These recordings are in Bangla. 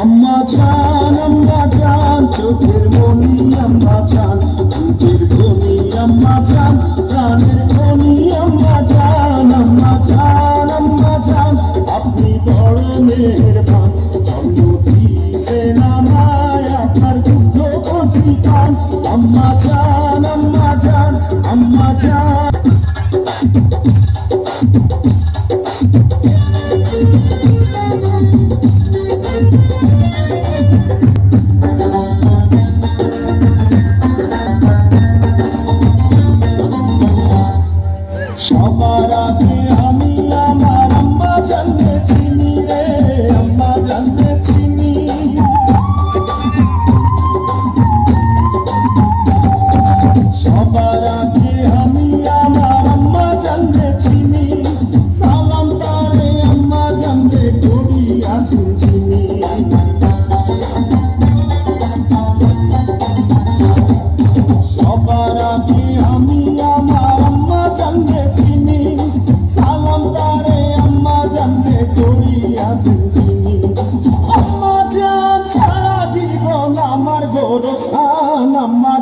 আম্মা জান চোখের মনি আম্মা জান, চোখের ধনি আম্মা জান, প্রাণের ধনি আম্মা জান। আম্মা জান আপনি বড় মেহেরবান, জন্ম দিয়েছেন আমায় আপনার দুঃখ অধিকার। আম্মা জান আম্মা জান সবার আগে আমি আমার আম্মা জানকে চিনি রে, আম্মা জানকে চিনি। সবার আগে আমি আমার আম্মা জানকে চিনি, সালাম তারে আম্মা জানকে করি আছেন চিনি। সবার আগে আমি আমার আম্মা জানকে চিনি, সালাম তারে আম্মা জানকে করি আছেন চিনি। আম্মা জান ছাড়া জীবন আমার গোরস্থান। আম্মা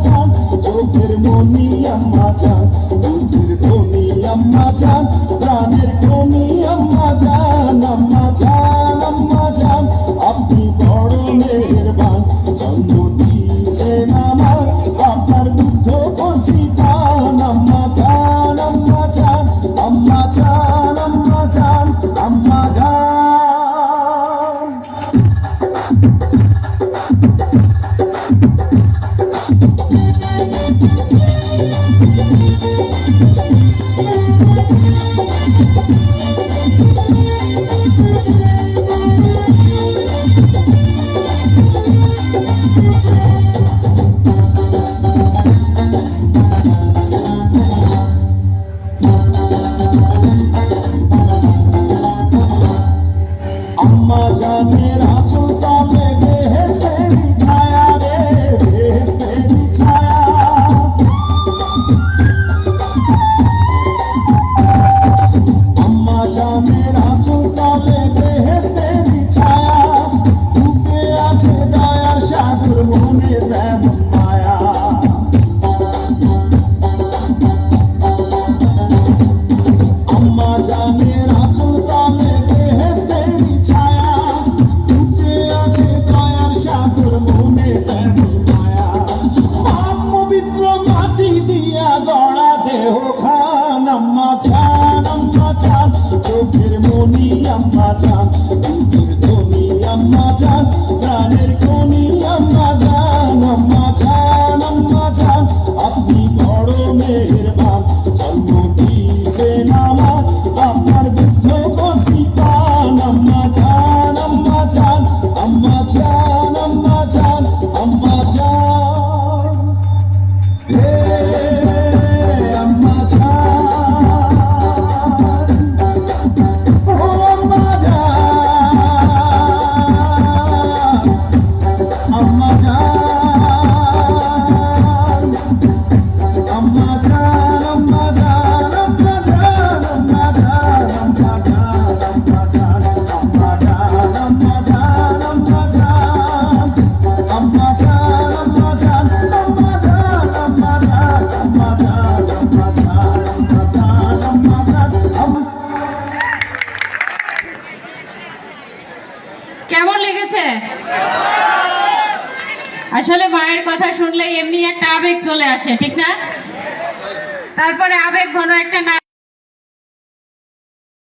জান চোখের মনি আম্মা জান, চোখের ধনি আম্মা জান, প্রাণের ধনি আম্মা জান। আম্মা জান আপনি বড় মেহেরবান, জন্ম দিয়েছেন আমার আপনার দুঃখ অধিকার। আম্মা জান আম্মা জান। আম্মা জানের আঁচল তলে বেহেশতের ছায়া রে, বেহেশতের ছায়া। আম্মা জানের আঁচল তলে বেহেশতের ছায়া, বুকে আছে দয়ার সাগর মনে তেমন মায়া। আম্মা জানের আঁচল তলে বেহেশতের ছায়া, বুকে আছে দয়ার সাগর মনে তেমন মায়া। পাপ পবিত্র মাটি দিয়া গড়া দেহ খান। আম্মা জান চোখের মনি আম্মা জান, চোখের ধনি আম্মা জান, প্রাণের ধনি আম্মা জান। আম্মা জান আপনি বড় মেহেরবান, জন্ম দিয়েছেন আমার আপনার দুঃখ অধিকার। আম্মা জান আম্মা জান হে আম্মা জান, ও আম্মা জান, আম্মা জান, আম্মা জান, আম্মা জান, আম্মা জান, আম্মা জান, আম্মা জান, আম্মা জান, আম্মা জান, আম্মা জান, আম্মা জান, আম্মা জান, আম্মা জান, আম্মা জান, আম্মা জান, আম্মা জান, আম্মা জান, আম্মা জান, আম্মা জান। কেমন লেগেছে? আসলে মায়ের কথা শুনলে এমনি একটা আবেগ চলে আসে, ঠিক না? তারপরে আবেগ ঘন একটা